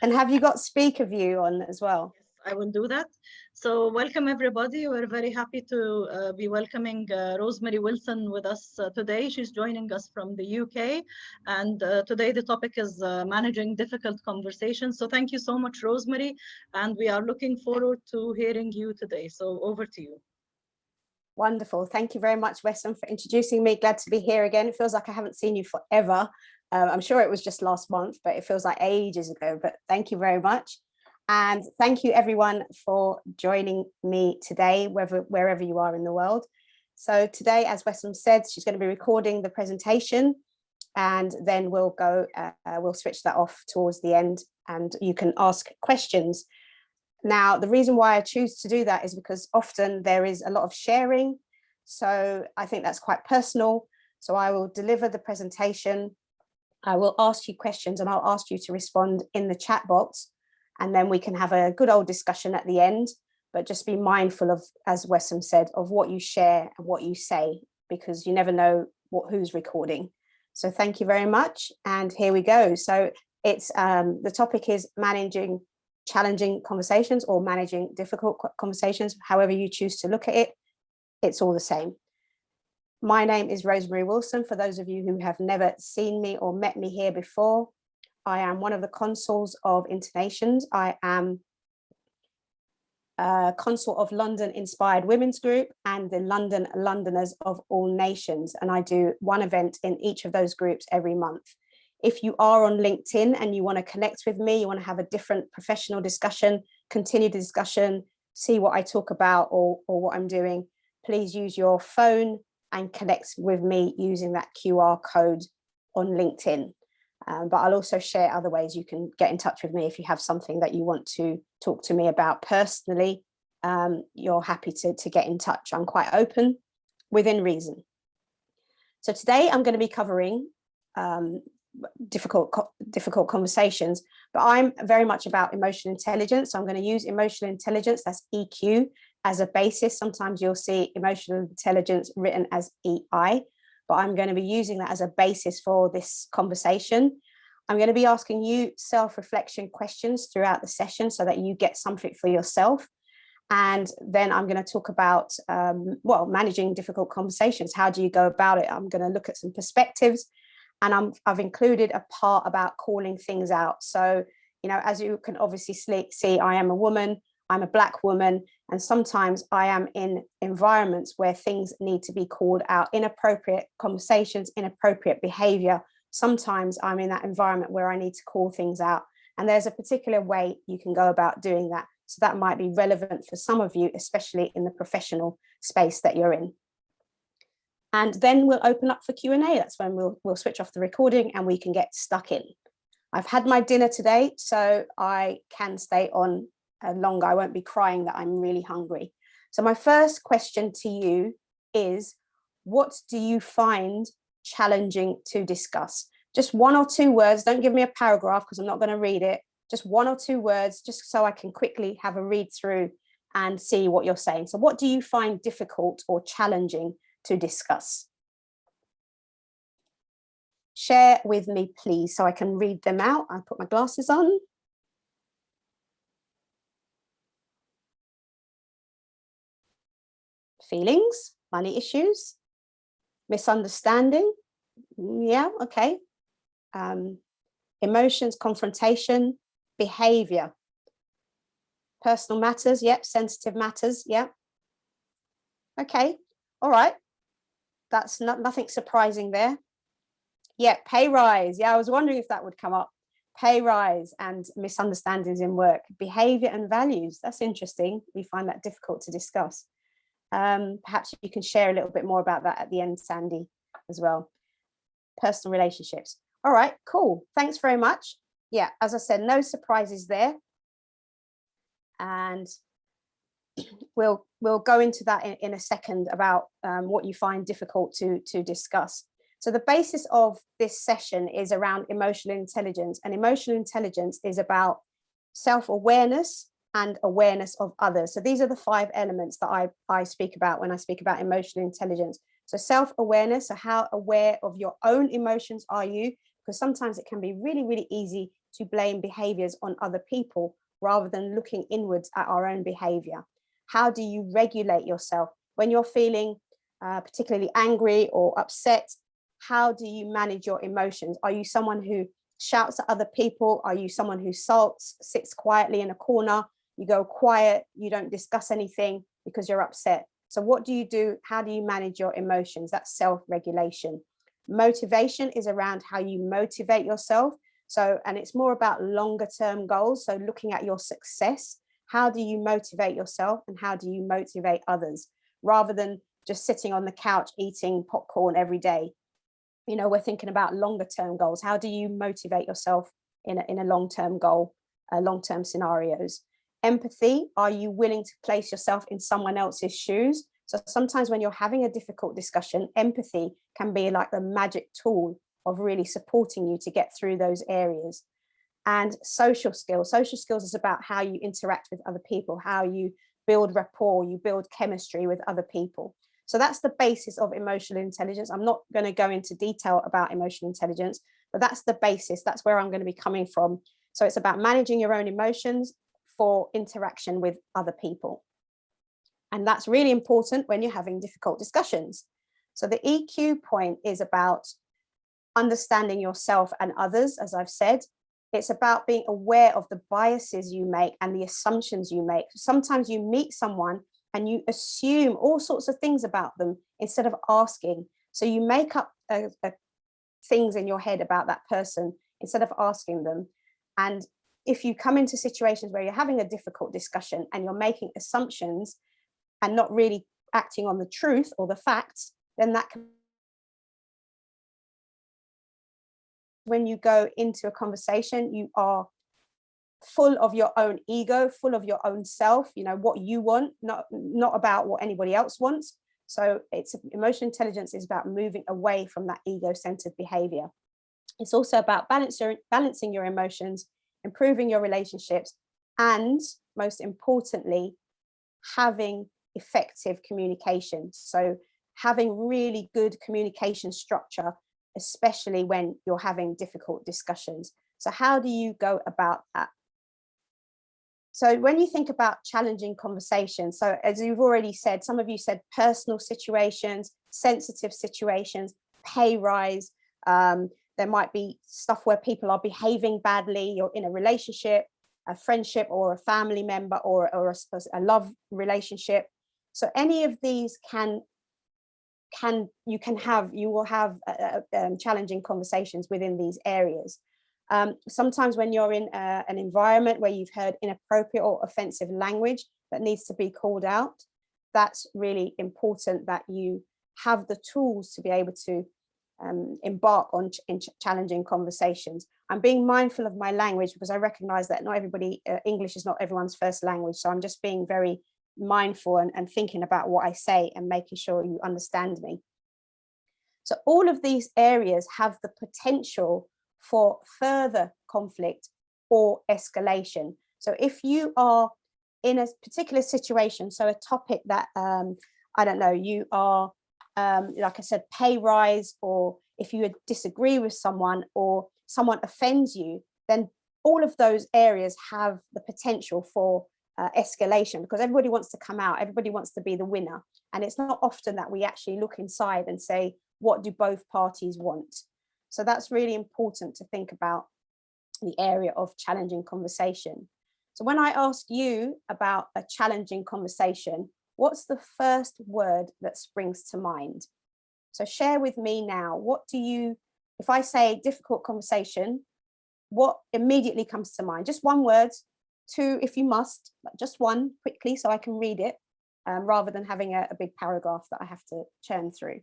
And have you got speaker view on as well? I will do that. So welcome everybody. We're very happy to be welcoming Rosemary Wilson with us today. She's joining us from the UK, and today the topic is managing difficult conversations. So thank you so much, Rosemary, and we are looking forward to hearing you today. So over to you. Wonderful. Thank you very much, Wesson, for introducing me. Glad to be here again. It feels like I haven't seen you forever. I'm sure it was just last month, but it feels like ages ago. But thank you very much. And thank you everyone for joining me today, wherever you are in the world. So today, as Wesson said, she's going to be recording the presentation, and then we'll switch that off towards the end, and you can ask questions. Now, the reason why I choose to do that is because often there is a lot of sharing. So I think that's quite personal. So I will deliver the presentation. I will ask you questions, and I'll ask you to respond in the chat box. And then we can have a good old discussion at the end, but just be mindful of, as Wesson said, of what you share and what you say, because you never know who's recording. So thank you very much. And here we go. So it's the topic is managing challenging conversations or managing difficult conversations, however you choose to look at it. It's all the same. My name is Rosemary Wilson. For those of you who have never seen me or met me here before, I am one of the consuls of Internations. I am consul of London Inspired Women's Group and the Londoners of All Nations. And I do one event in each of those groups every month. If you are on LinkedIn and you want to connect with me, you want to have a different professional discussion, continue the discussion, see what I talk about or what I'm doing, please use your phone and connect with me using that QR code on LinkedIn. But I'll also share other ways you can get in touch with me if you have something that you want to talk to me about personally. You're happy to get in touch. I'm quite open within reason. So today I'm going to be covering difficult conversations, but I'm very much about emotional intelligence. So I'm going to use emotional intelligence, that's EQ, as a basis. Sometimes you'll see emotional intelligence written as EI, but I'm going to be using that as a basis for this conversation. I'm going to be asking you self-reflection questions throughout the session so that you get something for yourself. And then I'm going to talk about, managing difficult conversations. How do you go about it? I'm going to look at some perspectives, and I've included a part about calling things out. So, as you can obviously see, I am a woman, I'm a Black woman, and sometimes I am in environments where things need to be called out, inappropriate conversations, inappropriate behavior. Sometimes I'm in that environment where I need to call things out. And there's a particular way you can go about doing that. So that might be relevant for some of you, especially in the professional space that you're in. And then we'll open up for Q&A. That's when we'll switch off the recording and we can get stuck in. I've had my dinner today, so I can stay on longer. I won't be crying that I'm really hungry. So my first question to you is, what do you find challenging to discuss? Just one or two words. Don't give me a paragraph because I'm not going to read it. Just one or two words, just so I can quickly have a read through and see what you're saying. So what do you find difficult or challenging to discuss? Share with me, please, so I can read them out. I'll put my glasses on. Feelings, money issues, misunderstanding. Yeah, okay. Emotions, confrontation, behavior, personal matters. Yep, sensitive matters. Yep. Okay. All right. That's nothing surprising there. Yeah, pay rise. Yeah, I was wondering if that would come up. Pay rise and misunderstandings in work, behavior and values. That's interesting. We find that difficult to discuss. Perhaps you can share a little bit more about that at the end, Sandy, as well. Personal relationships. All right, cool. Thanks very much. Yeah, as I said, no surprises there. And we'll go into that in a second about what you find difficult to discuss. So the basis of this session is around emotional intelligence, and emotional intelligence is about self-awareness and awareness of others. So these are the 5 elements that I speak about when I speak about emotional intelligence. So self-awareness, so how aware of your own emotions are you? Because sometimes it can be really, really easy to blame behaviors on other people rather than looking inwards at our own behavior? How do you regulate yourself when you're feeling particularly angry or upset? How do you manage your emotions? Are you someone who shouts at other people? Are you someone who sulks, sits quietly in a corner? You go quiet, you don't discuss anything because you're upset. So what do you do? How do you manage your emotions? That's self-regulation. Motivation is around how you motivate yourself. So, and it's more about longer term goals. So looking at your success, how do you motivate yourself and how do you motivate others, rather than just sitting on the couch eating popcorn every day? You know, we're thinking about longer term goals. How do you motivate yourself in a long-term goal, long-term scenarios? Empathy, are you willing to place yourself in someone else's shoes? So sometimes when you're having a difficult discussion, empathy can be like the magic tool of really supporting you to get through those areas. And social skills. Social skills is about how you interact with other people, how you build rapport, you build chemistry with other people. So that's the basis of emotional intelligence. I'm not going to go into detail about emotional intelligence, but that's the basis. That's where I'm going to be coming from. So it's about managing your own emotions for interaction with other people. And that's really important when you're having difficult discussions. So the EQ point is about understanding yourself and others, as I've said. It's about being aware of the biases you make and the assumptions you make. Sometimes you meet someone and you assume all sorts of things about them instead of asking. So you make up things in your head about that person instead of asking them. And if you come into situations where you're having a difficult discussion and you're making assumptions and not really acting on the truth or the facts, then that can, when you go into a conversation, you are full of your own ego, full of your own self, you know, what you want, not about what anybody else wants. So it's emotional intelligence is about moving away from that ego-centered behavior. It's also about balancing your emotions, improving your relationships, and most importantly, having effective communication. So having really good communication structure, especially when you're having difficult discussions. So how do you go about that? So when you think about challenging conversations, so as you've already said, some of you said personal situations, sensitive situations, pay rise, there might be stuff where people are behaving badly, you're in a relationship, a friendship or a family member or a love relationship. So any of these you will have challenging conversations within these areas. Sometimes when you're in an environment where you've heard inappropriate or offensive language that needs to be called out, that's really important that you have the tools to be able to embark on challenging conversations. I'm being mindful of my language because I recognize that not everybody, English is not everyone's first language. So I'm just being very mindful and thinking about what I say and making sure you understand me. So all of these areas have the potential for further conflict or escalation. So if you are in a particular situation, so a topic that, I don't know, you are, like I said, pay rise, or if you disagree with someone or someone offends you, then all of those areas have the potential for escalation, because everybody wants to come out, everybody wants to be the winner. And it's not often that we actually look inside and say, what do both parties want? So that's really important to think about the area of challenging conversation. So when I ask you about a challenging conversation, what's the first word that springs to mind? So share with me now, what do you, if I say difficult conversation, what immediately comes to mind? Just one word, two if you must, but just one quickly so I can read it, rather than having a big paragraph that I have to churn through.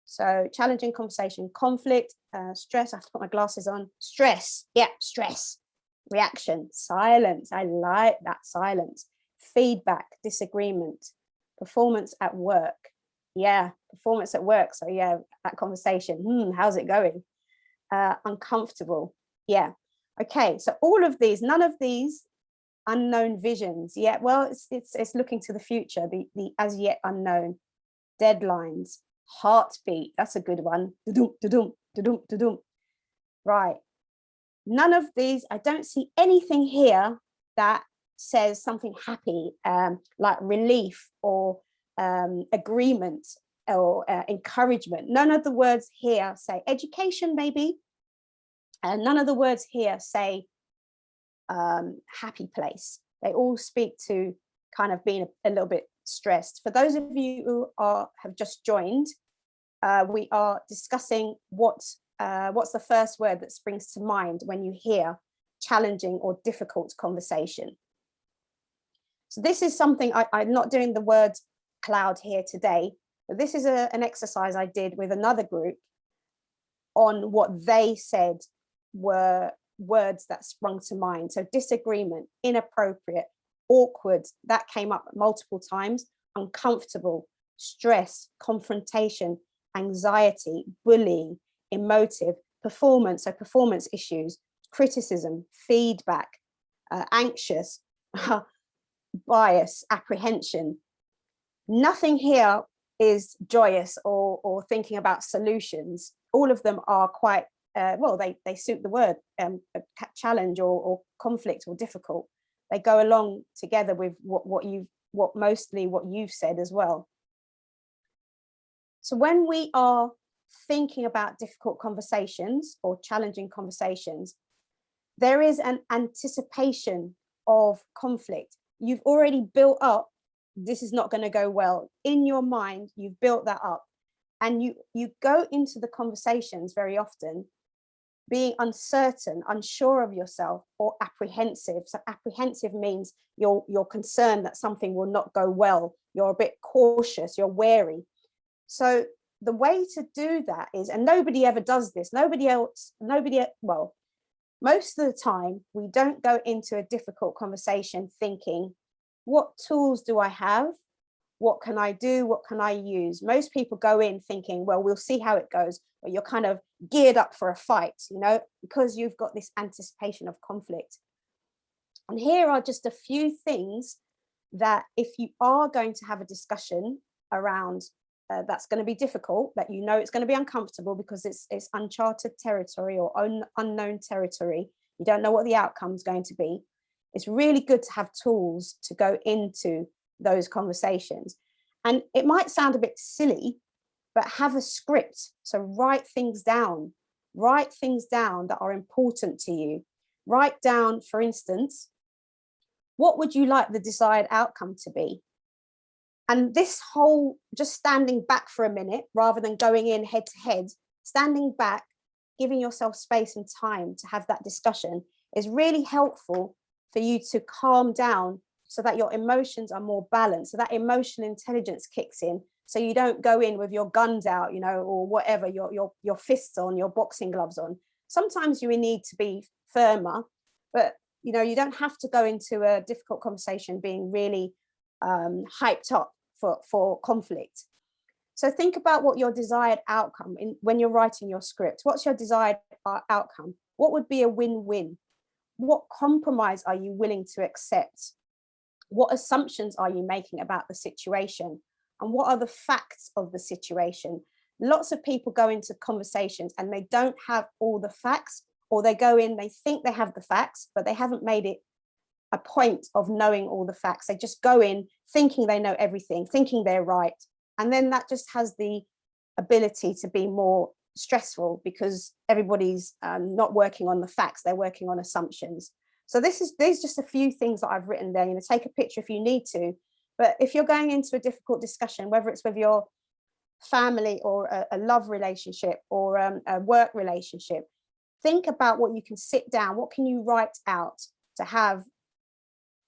So challenging conversation, conflict, stress, I have to put my glasses on, stress, yeah, stress, reaction, silence, I like that, silence, feedback, disagreement, performance at work, yeah, performance at work, so yeah, that conversation, how's it going? Uncomfortable, yeah, okay, so all of these, none of these unknown visions, yeah, well, it's looking to the future, the as yet unknown, deadlines, heartbeat, that's a good one, right, None of these, I don't see anything here that says something happy, like relief or agreement or encouragement. None of the words here say education, maybe. And none of the words here say happy place. They all speak to kind of being a little bit stressed. For those of you who have just joined, we are discussing what's the first word that springs to mind when you hear challenging or difficult conversation. So this is something I'm not doing the word cloud here today, but this is an exercise I did with another group on what they said were words that sprung to mind. So disagreement, inappropriate, awkward, that came up multiple times, uncomfortable, stress, confrontation, anxiety, bullying, emotive, performance, so performance issues, criticism, feedback, anxious, bias, apprehension. Nothing here is joyous or thinking about solutions. All of them are quite, well, they suit the word, challenge or conflict or difficult. They go along together with what you've said as well. So when we are thinking about difficult conversations or challenging conversations, there is an anticipation of conflict. You've already built up, this is not going to go well. In your mind, you've built that up. And you go into the conversations very often being uncertain, unsure of yourself, or apprehensive. So apprehensive means you're concerned that something will not go well. You're a bit cautious, you're wary. So the way to do that is, and nobody ever does this, well, most of the time, we don't go into a difficult conversation thinking, what tools do I have? What can I do? What can I use? Most people go in thinking, well, we'll see how it goes. But you're kind of geared up for a fight, because you've got this anticipation of conflict. And here are just a few things that if you are going to have a discussion around that's going to be difficult, that it's going to be uncomfortable because it's uncharted territory or unknown territory. You don't know what the outcome is going to be. It's really good to have tools to go into those conversations. And it might sound a bit silly, but have a script. So write things down that are important to you. Write down, for instance, what would you like the desired outcome to be? And this whole just standing back for a minute rather than going in head to head, standing back, giving yourself space and time to have that discussion is really helpful for you to calm down so that your emotions are more balanced, so that emotional intelligence kicks in, so you don't go in with your guns out, or whatever, your fists on, your boxing gloves on. Sometimes you need to be firmer, but you don't have to go into a difficult conversation being really hyped up for conflict. So think about what your desired outcome when you're writing your script. What's your desired outcome? What would be a win-win? What compromise are you willing to accept? What assumptions are you making about the situation? And what are the facts of the situation? Lots of people go into conversations and they don't have all the facts, or they go in, they think they have the facts, but they haven't made it a point of knowing all the facts. They just go in thinking they know everything, thinking they're right. And then that just has the ability to be more stressful because everybody's not working on the facts, they're working on assumptions. So there's just a few things that I've written there. Take a picture if you need to, but if you're going into a difficult discussion, whether it's with your family or a love relationship or a work relationship, think about what you can sit down, what can you write out to have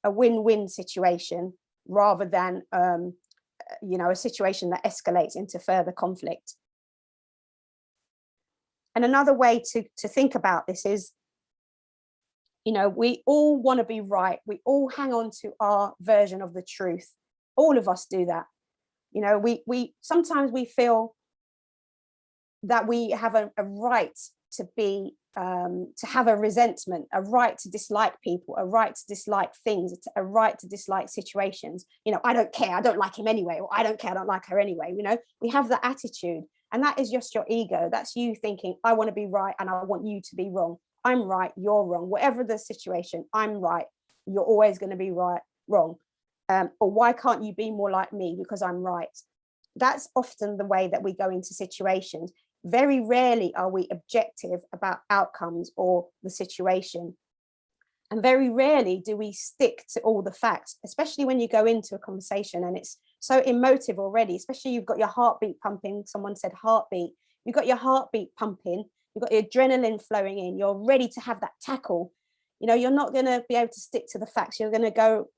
a win-win situation rather than a situation that escalates into further conflict. And another way to think about this is, we all want to be right. We all hang on to our version of the truth. All of us do that. We sometimes we feel that we have a right to be to have a resentment, a right to dislike people, a right to dislike things, a right to dislike situations. I don't care, I don't like him anyway, or I don't care, I don't like her anyway. We have that attitude, and that is just your ego. That's you thinking, I want to be right and I want you to be wrong. I'm right, you're wrong. Whatever the situation, I'm right, you're always going to be wrong. Or why can't you be more like me because I'm right? That's often the way that we go into situations. Very rarely are we objective about outcomes or the situation. And very rarely do we stick to all the facts, especially when you go into a conversation and it's so emotive already, especially you've got your heartbeat pumping. Someone said heartbeat. You've got your heartbeat pumping. You've got your adrenaline flowing in. You're ready to have that tackle. You know, you're not going to be able to stick to the facts. You're going to go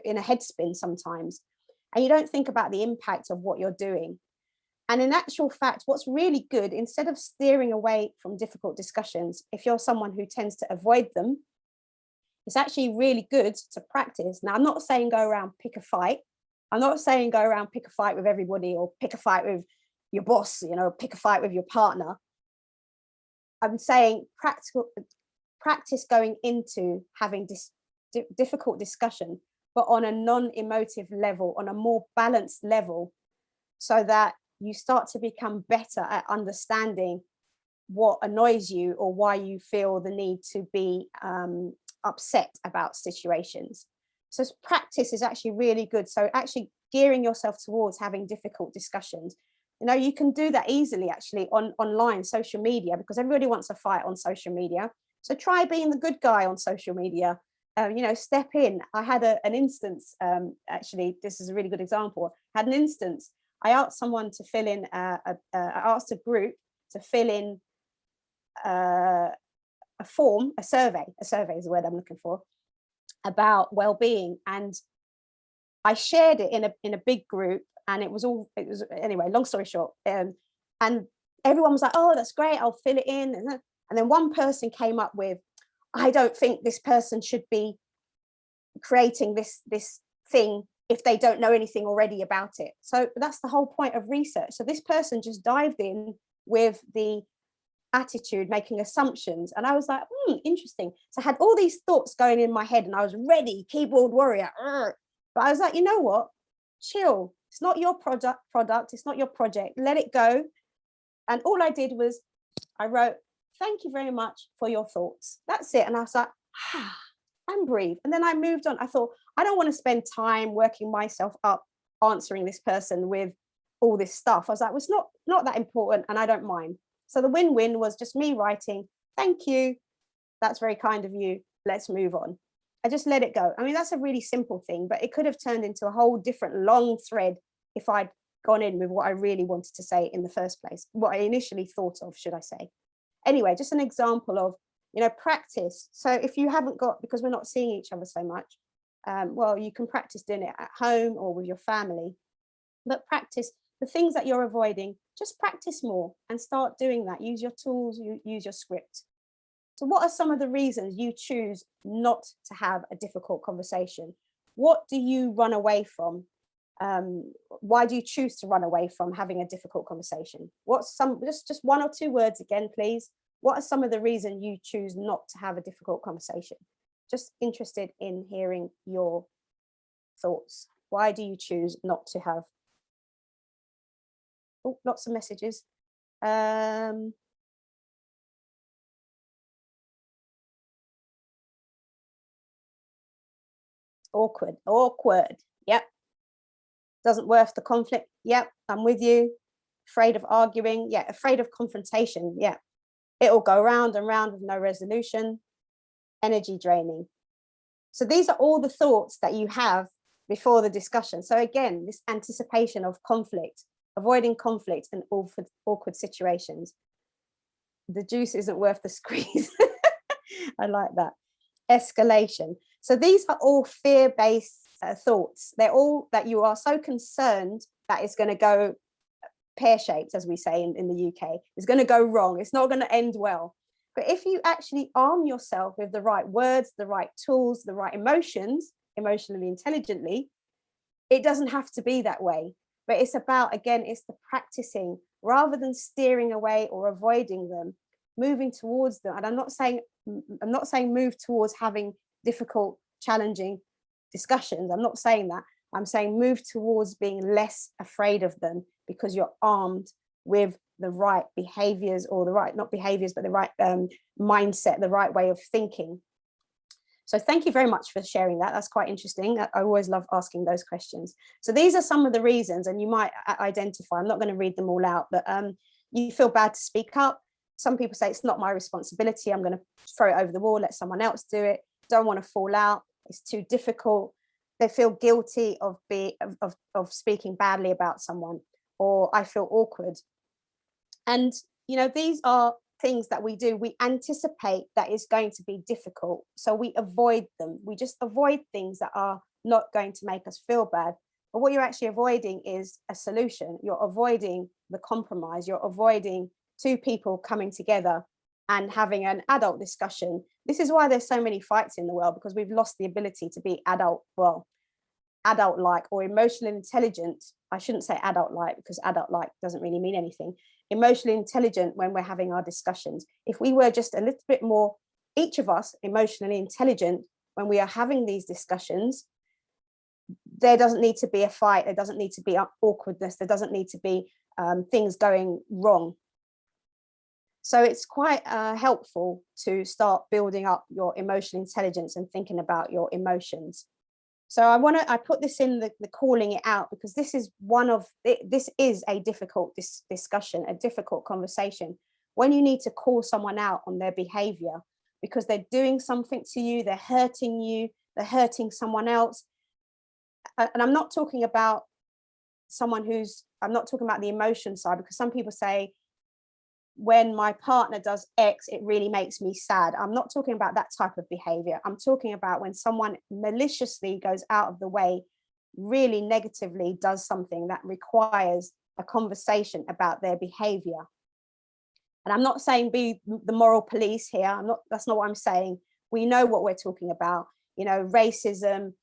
in a headspin sometimes. And you don't think about the impact of what you're doing. And in actual fact, what's really good, instead of steering away from difficult discussions, if you're someone who tends to avoid them, it's actually really good to practice. Now, I'm not saying go around pick a fight. I'm not saying go around pick a fight with everybody or pick a fight with your boss, you know, pick a fight with your partner. I'm saying practice going into having this difficult discussion, but on a non-emotive level, on a more balanced level, so that you start to become better at understanding what annoys you or why you feel the need to be upset about situations. So practice is actually really good. So actually gearing yourself towards having difficult discussions. You know, you can do that easily actually online, social media, because everybody wants a fight on social media. So try being the good guy on social media. You know, step in. I had an instance, actually, this is a really good example. I had an instance. I asked someone to fill in, I asked a group to fill in a form, a survey is the word I'm looking for, about well-being. And I shared it in a big group, and it was anyway, long story short, and everyone was like, oh, that's great, I'll fill it in. And then one person came up with, I don't think this person should be creating this thing if they don't know anything already about it. So that's the whole point of research. So this person just dived in with the attitude, making assumptions, and I was like, interesting. So I had all these thoughts going in my head, and I was ready, keyboard warrior. But I was like, you know what? Chill. It's not your product. It's not your project. Let it go. And all I did was I wrote, thank you very much for your thoughts. That's it. And I was like, and breathe. And then I moved on. I thought, I don't want to spend time working myself up answering this person with all this stuff. I was like, well, it's not that important, and I don't mind. So the win-win was just me writing, thank you, that's very kind of you, let's move on. I just let it go. I mean, that's a really simple thing, but it could have turned into a whole different long thread if I'd gone in with what I really wanted to say in the first place, what I initially thought of, should I say. Anyway, just an example of, you know, practice. So if you haven't got, because we're not seeing each other so much, well, you can practice doing it at home or with your family, but practice the things that you're avoiding. Just practice more and start doing that. Use your tools, use your script. So what are some of the reasons you choose not to have a difficult conversation? What do you run away from? Why do you choose to run away from having a difficult conversation? What's some, just one or two words again, please. What are some of the reasons you choose not to have a difficult conversation? Just interested in hearing your thoughts. Why do you choose not to have? Oh, lots of messages. Awkward. Yep. Doesn't worth the conflict. Yep, I'm with you. Afraid of arguing. Yeah, afraid of confrontation. Yeah. It'll go round and round with no resolution. Energy draining. So these are all the thoughts that you have before the discussion. So again, this anticipation of conflict, avoiding conflict and awkward situations. The juice isn't worth the squeeze. I like that. Escalation. So these are all fear-based thoughts. They're all that you are so concerned that it's going to go pear-shaped, as we say in the UK. It's going to go wrong. It's not going to end well. But if you actually arm yourself with the right words, the right tools, the right emotions, emotionally intelligently, it doesn't have to be that way. But it's about, again, it's the practicing rather than steering away or avoiding them, moving towards them. And I'm not saying move towards having difficult, challenging discussions. I'm not saying that. I'm saying move towards being less afraid of them because you're armed with the right behaviors, or the right, not behaviors, but the right mindset, the right way of thinking. So thank you very much for sharing that. That's quite interesting. I always love asking those questions. So these are some of the reasons, and you might identify, I'm not going to read them all out, but you feel bad to speak up. Some people say it's not my responsibility, I'm going to throw it over the wall, let someone else do it. Don't want to fall out, it's too difficult. They feel guilty of speaking badly about someone, or I feel awkward. And you know, these are things that we do. We anticipate that it's going to be difficult, so we avoid them. We just avoid things that are not going to make us feel bad. But what you're actually avoiding is a solution. You're avoiding the compromise. You're avoiding two people coming together and having an adult discussion. This is why there's so many fights in the world, because we've lost the ability to be adult-like or emotionally intelligent. I shouldn't say adult-like, because adult-like doesn't really mean anything. Emotionally intelligent when we're having our discussions. If we were just a little bit more, each of us, emotionally intelligent when we are having these discussions, there doesn't need to be a fight, there doesn't need to be awkwardness, there doesn't need to be things going wrong. So it's quite helpful to start building up your emotional intelligence and thinking about your emotions. So I put this in the calling it out, because this is this is a difficult discussion, a difficult conversation, when you need to call someone out on their behavior because they're doing something to you, they're hurting someone else. And I'm not talking about I'm not talking about the emotion side, because some people say, when my partner does X, it really makes me sad. I'm not talking about that type of behavior. I'm talking about when someone maliciously goes out of the way, really negatively does something that requires a conversation about their behavior. And I'm not saying be the moral police here. That's not what I'm saying. We know what we're talking about, you know, racism,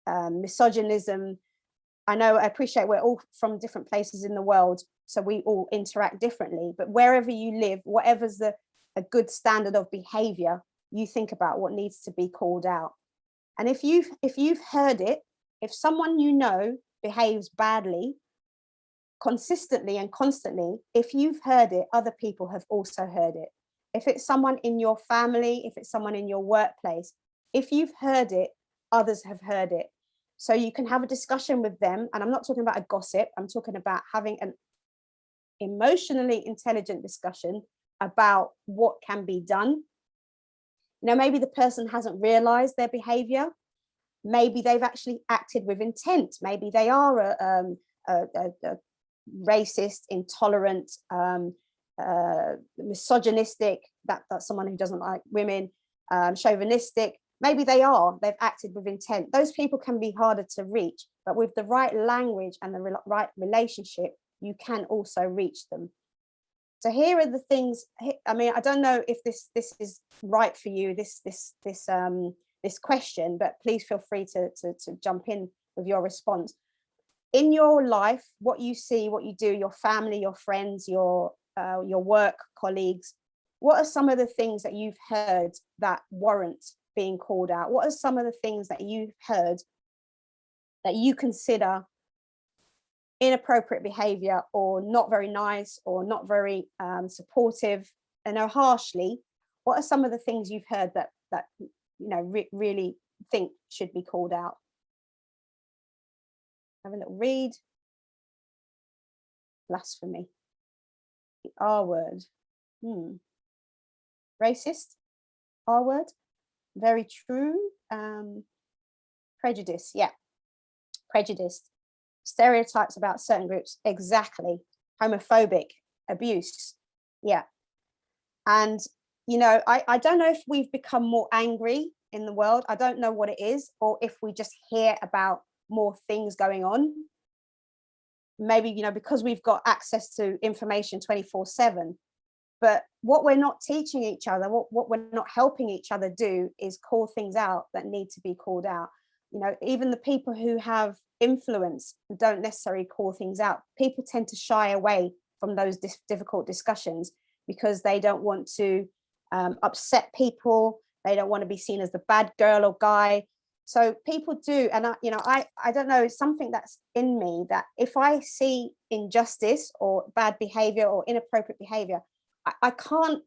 misogynism. I appreciate we're all from different places in the world, so we all interact differently, but wherever you live, whatever's a good standard of behavior, you think about what needs to be called out. And if you've heard it, if someone you know behaves badly consistently and constantly, if you've heard it, other people have also heard it. If it's someone in your family, if it's someone in your workplace, if you've heard it, others have heard it. So you can have a discussion with them. And I'm not talking about a gossip, I'm talking about having an emotionally intelligent discussion about what can be done. You know, maybe the person hasn't realized their behavior. Maybe they've actually acted with intent. Maybe they are a racist, intolerant, misogynistic, that's someone who doesn't like women, chauvinistic. Maybe they've acted with intent. Those people can be harder to reach, but with the right language and the right relationship, you can also reach them. So here are the things. I mean, I don't know if this is right for you, this question, but please feel free to jump in with your response. In your life, what you see, what you do, your family, your friends, your work colleagues, what are some of the things that you've heard that warrant being called out? What are some of the things that you've heard that you consider inappropriate behavior, or not very nice, or not very supportive, and harshly? What are some of the things you've heard that you know really think should be called out? Have a little read. Blasphemy, the R word, racist, R word, very true. Prejudice, yeah, prejudiced. Stereotypes about certain groups, exactly. Homophobic, abuse, yeah. And you know, I don't know if we've become more angry in the world. I don't know what it is, or if we just hear about more things going on. Maybe, you know, because we've got access to information 24/7. But what we're not teaching each other, what we're not helping each other do, is call things out that need to be called out. You know, even the people who have influence don't necessarily call things out. People tend to shy away from those difficult discussions because they don't want to upset people. They don't want to be seen as the bad girl or guy. So people do, and I don't know, it's something that's in me that if I see injustice or bad behavior or inappropriate behavior, I can't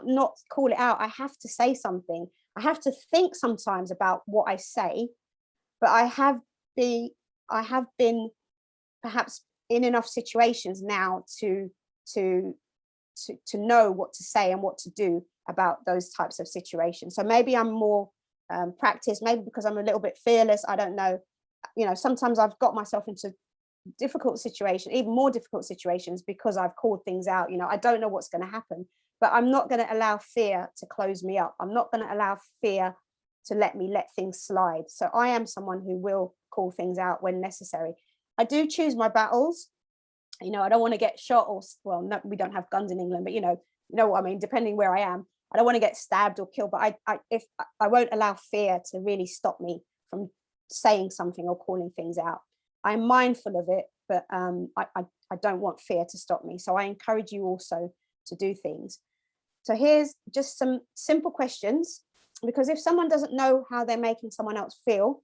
not call it out. I have to say something. I have to think sometimes about what I say, but I have been perhaps in enough situations now to know what to say and what to do about those types of situations. So maybe I'm more practiced, maybe because I'm a little bit fearless. I don't know. Sometimes I've got myself into difficult situations, even more difficult situations, because I've called things out. I don't know what's going to happen, but I'm not going to allow fear to close me up. I'm not going to allow fear to let things slide. So I am someone who will call things out when necessary. I do choose my battles. I don't want to get shot or, well, no, we don't have guns in England, but you know what I mean, depending where I am, I don't want to get stabbed or killed, but I won't allow fear to really stop me from saying something or calling things out. I'm mindful of it, but I don't want fear to stop me. So I encourage you also to do things. So here's just some simple questions, because if someone doesn't know how they're making someone else feel,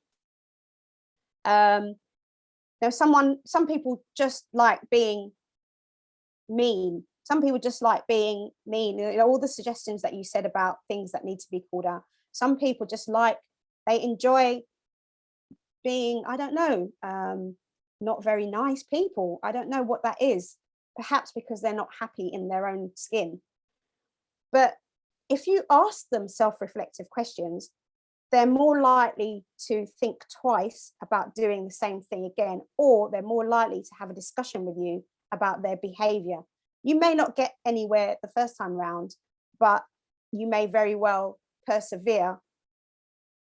some people just like being mean. Some people just like being mean. All the suggestions that you said about things that need to be called out. Some people just they enjoy being, I don't know, not very nice people. I don't know what that is. Perhaps because they're not happy in their own skin. But if you ask them self-reflective questions, they're more likely to think twice about doing the same thing again, or they're more likely to have a discussion with you about their behavior. You may not get anywhere the first time round, but you may very well persevere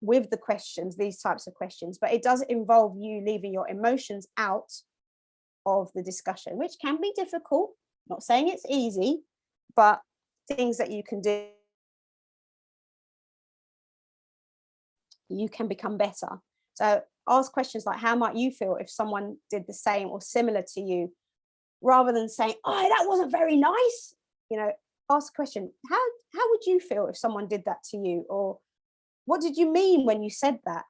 with the questions, these types of questions. But it does involve you leaving your emotions out of the discussion, which can be difficult. Not saying it's easy, but things that you can do. You can become better. So ask questions like, how might you feel if someone did the same or similar to you, rather than saying, oh, that wasn't very nice. Ask a question, how would you feel if someone did that to you? Or what did you mean when you said that?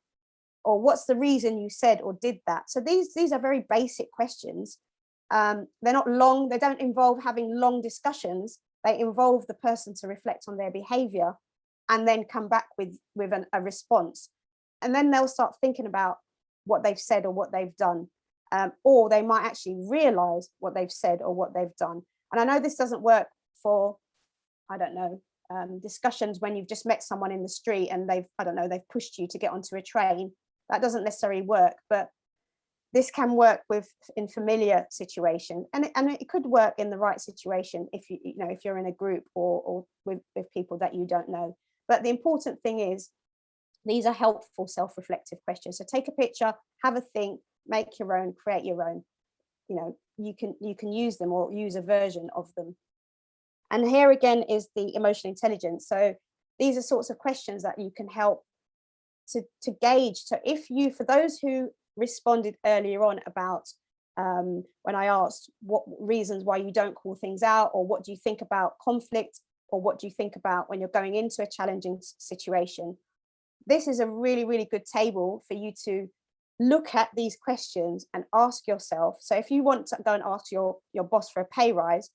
Or what's the reason you said or did that? So these are very basic questions. They're not long, they don't involve having long discussions. They involve the person to reflect on their behavior and then come back with a response. And then they'll start thinking about what they've said or what they've done. Or they might actually realize what they've said or what they've done. And I know this doesn't work for, I don't know, discussions when you've just met someone in the street and they've pushed you to get onto a train. That doesn't necessarily work, but this can work in familiar situation, and it could work in the right situation if if you're in a group or with people that you don't know. But the important thing is, these are helpful self-reflective questions. So take a picture, have a think, make your own, create your own. You can use them or use a version of them. And here again is the emotional intelligence. So these are sorts of questions that you can help to gauge. So for those who responded earlier on about when I asked what reasons why you don't call things out, or what do you think about conflict, or what do you think about when you're going into a challenging situation, this is a really, really good table for you to look at these questions and ask yourself. So if you want to go and ask your boss for a pay rise,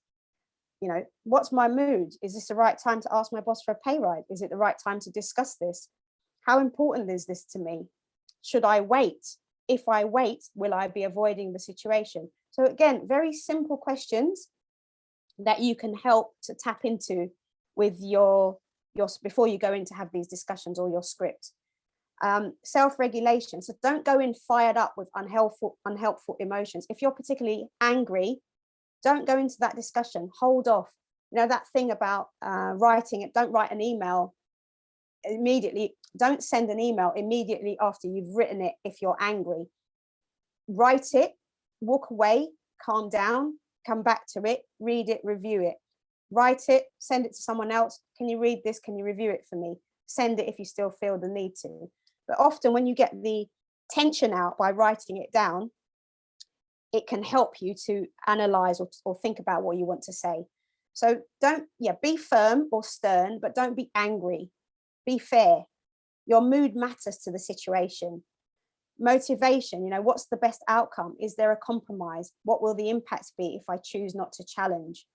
what's my mood? Is this the right time to ask my boss for a pay rise? Is it the right time to discuss this? How important is this to me? Should I wait? If I wait, will I be avoiding the situation? So again, very simple questions that you can help to tap into with your before you go in to have these discussions or your script. Self-regulation. So don't go in fired up with unhelpful emotions. If you're particularly angry, don't go into that discussion. Hold off. That thing about writing it. Don't write an email immediately. Don't send an email immediately after you've written it if you're angry. Write it, walk away, calm down, come back to it, read it, review it. Write it, send it to someone else. Can you read this? Can you review it for me? Send it if you still feel the need to. But often when you get the tension out by writing it down, it can help you to analyze or think about what you want to say. So be firm or stern, but don't be angry. Be fair. Your mood matters to the situation. Motivation, what's the best outcome? Is there a compromise? What will the impacts be if I choose not to challenge?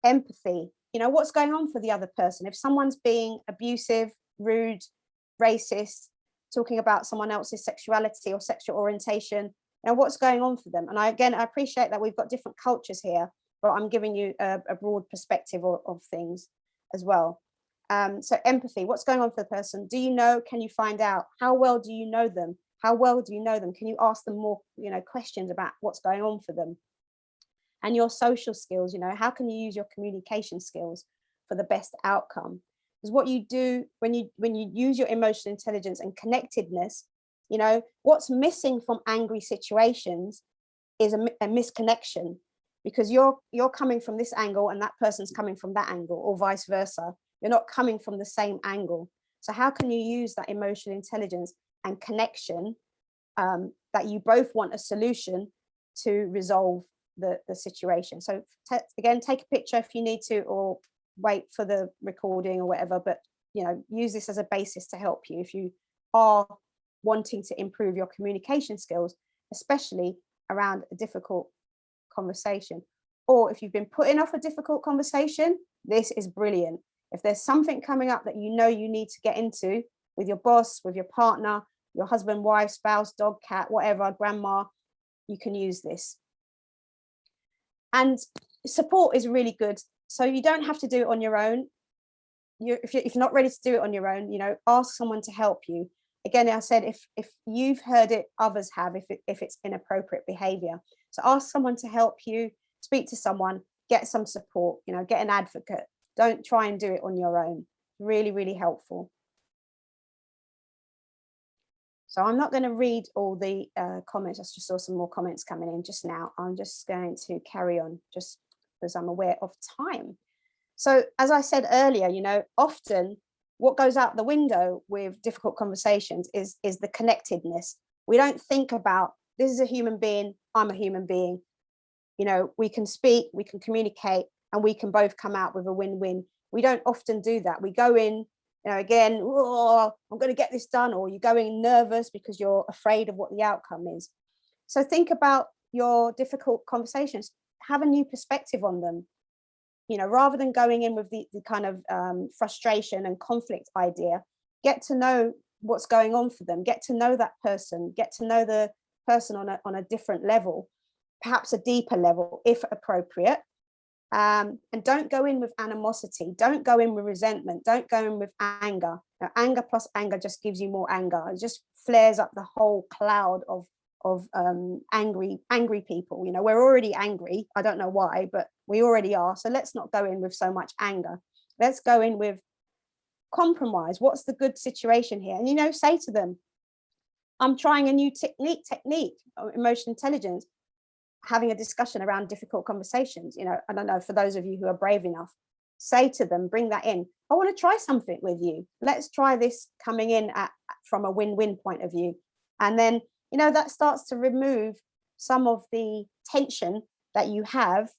Empathy, what's going on for the other person? If someone's being abusive, rude, racist, talking about someone else's sexuality or sexual orientation, what's going on for them? And I appreciate that we've got different cultures here, but I'm giving you a broad perspective of things as well. So empathy, what's going on for the person? Do you know? Can you find out? How well do you know them? How well do you know them? Can you ask them more, questions about what's going on for them? And your social skills, how can you use your communication skills for the best outcome? Because what you do when you use your emotional intelligence and connectedness, what's missing from angry situations is a misconnection, because you're coming from this angle and that person's coming from that angle, or vice versa. You're not coming from the same angle. So how can you use that emotional intelligence and connection, that you both want a solution to resolve the situation? So again, take a picture if you need to, or wait for the recording or whatever, but use this as a basis to help you if you are wanting to improve your communication skills, especially around a difficult conversation. Or if you've been putting off a difficult conversation, this is brilliant. If there's something coming up that you need to get into with your boss, with your partner, your husband, wife, spouse, dog, cat, whatever, grandma, you can use this. And support is really good. So you don't have to do it on your own. If you're not ready to do it on your own, ask someone to help you. Again, I said, if you've heard it, others have, if it's inappropriate behavior. So ask someone to help you, speak to someone, get some support, get an advocate. Don't try and do it on your own. Really, really helpful. So I'm not going to read all the comments. I just saw some more comments coming in just now. I'm just going to carry on just because I'm aware of time. So as I said earlier, often what goes out the window with difficult conversations is the connectedness. We don't think about, this is a human being, I'm a human being. We can speak, we can communicate, and we can both come out with a win-win. We don't often do that. We go in, again, oh, I'm going to get this done, or you're going nervous because you're afraid of what the outcome is. So think about your difficult conversations, have a new perspective on them. Rather than going in with the kind of frustration and conflict idea, get to know what's going on for them, get to know that person, get to know the person on a different level, perhaps a deeper level if appropriate. And don't go in with animosity, don't go in with resentment, don't go in with anger. Now, anger plus anger just gives you more anger. It just flares up the whole cloud of angry people. We're already angry. I don't know why, but we already are. So let's not go in with so much anger. Let's go in with compromise. What's the good situation here? And say to them, I'm trying a new technique of emotional intelligence, having a discussion around difficult conversations. I don't know, for those of you who are brave enough, say to them, bring that in. I want to try something with you. Let's try this, coming in from a win-win point of view. And then that starts to remove some of the tension that you have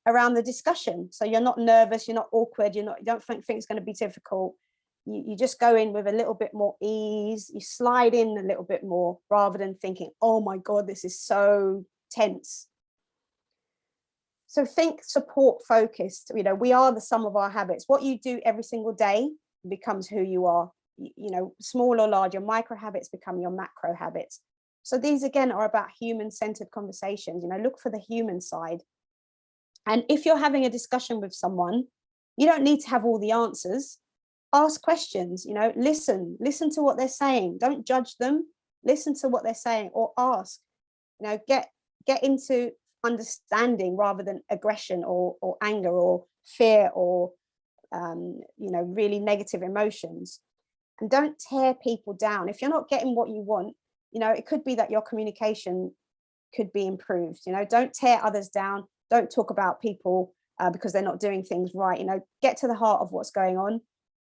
around the discussion. So you're not nervous, you're not awkward, you don't think it's going to be difficult. You just go in with a little bit more ease, you slide in a little bit more, rather than thinking, oh my God, this is so tense. So think support focused. We are the sum of our habits. What you do every single day becomes who you are. Small or large, your micro habits become your macro habits. So these again are about human-centered conversations. Look for the human side. And if you're having a discussion with someone, you don't need to have all the answers. Ask questions, listen to what they're saying. Don't judge them. Listen to what they're saying, or ask. Get into understanding rather than aggression or anger or fear or really negative emotions. And don't tear people down. If you're not getting what you want, it could be that your communication could be improved. Don't tear others down. Don't talk about people because they're not doing things right. Get to the heart of what's going on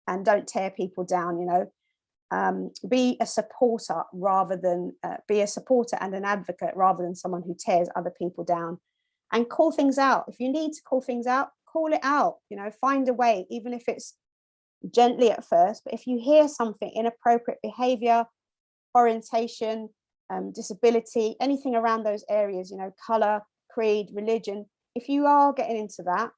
and don't tear people down. Be a supporter rather than be a supporter and an advocate rather than someone who tears other people down. And call things out. If you need to call things out, call it out. Find a way, even if it's gently at first, but if you hear something, inappropriate behavior, orientation, disability, anything around those areas, color, creed, religion, if you are getting into that,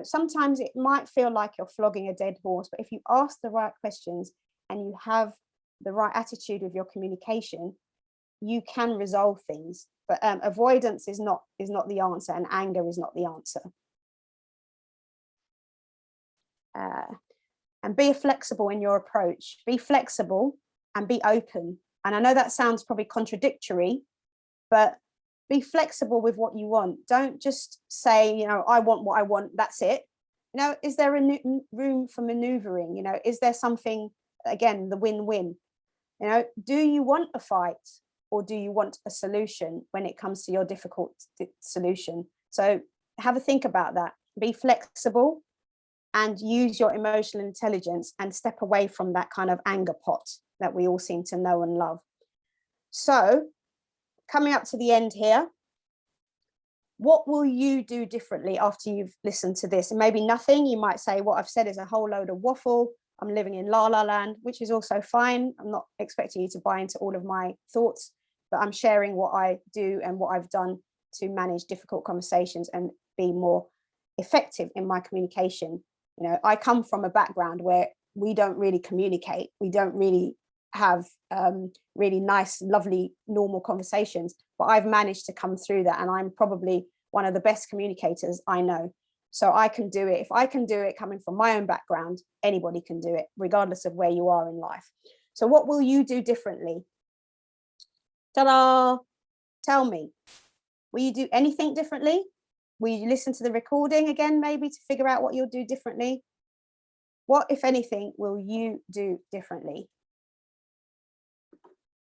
sometimes it might feel like you're flogging a dead horse, but if you ask the right questions and you have the right attitude with your communication, you can resolve things. But avoidance is not the answer, and anger is not the answer. And be flexible in your approach. Be flexible and be open. And I know that sounds probably contradictory, but be flexible with what you want. Don't just say, I want what I want, that's it. Is there a room for maneuvering? Is there something, again, the win-win? Do you want a fight, or do you want a solution when it comes to your difficult solution? So have a think about that. Be flexible and use your emotional intelligence and step away from that kind of anger pot that we all seem to know and love. So coming up to the end here, what will you do differently after you've listened to this? And maybe nothing. You might say, what I've said is a whole load of waffle. I'm living in la la land, which is also fine. I'm not expecting you to buy into all of my thoughts, but I'm sharing what I do and what I've done to manage difficult conversations and be more effective in my communication. I come from a background where we don't really communicate. We don't really have really nice, lovely, normal conversations, but I've managed to come through that, and I'm probably one of the best communicators I know. So I can do it. If I can do it coming from my own background, anybody can do it, regardless of where you are in life. So what will you do differently? Ta-da! Tell me, will you do anything differently? Will you listen to the recording again, maybe, to figure out what you'll do differently? What, if anything, will you do differently?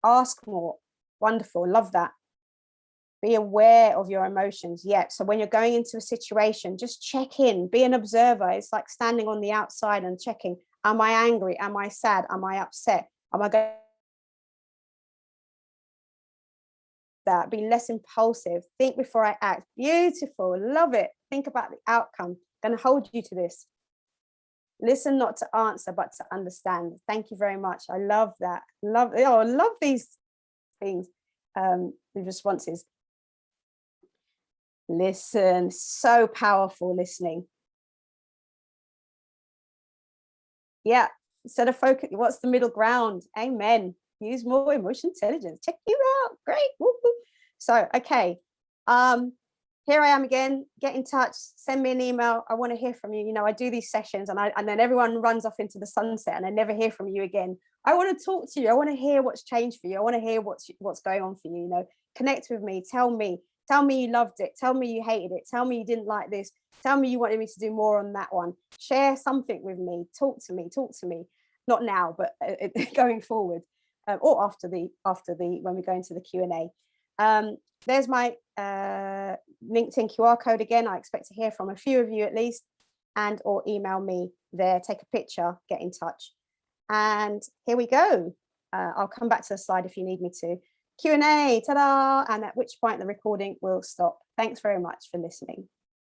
Ask more. Wonderful. Love that. Be aware of your emotions. Yeah. So when you're going into a situation, just check in, be an observer. It's like standing on the outside and checking, am I angry? Am I sad? Am I upset? Am I going that? Be less impulsive. Think before I act. Beautiful. Love it. Think about the outcome. Going to hold you to this. Listen not to answer, but to understand. Thank you very much. I love that. I love these things, the responses. Listen, so powerful listening. Yeah, instead of focus, what's the middle ground? Amen. Use more emotional intelligence. Check you out. Great. Woo-hoo. So, okay. Here I am again. Get in touch. Send me an email. I want to hear from you. I do these sessions and then everyone runs off into the sunset and I never hear from you again. I want to talk to you. I want to hear what's changed for you. I want to hear what's going on for you. Connect with me. Tell me you loved it. Tell me you hated it. Tell me you didn't like this. Tell me you wanted me to do more on that one. Share something with me. Talk to me. Not now, but going forward, or after the when we go into the Q&A. There's my LinkedIn QR code again. I expect to hear from a few of you at least, and or email me there, take a picture, get in touch. And here we go. I'll come back to the slide if you need me to. Q&A, ta-da! And at which point the recording will stop. Thanks very much for listening.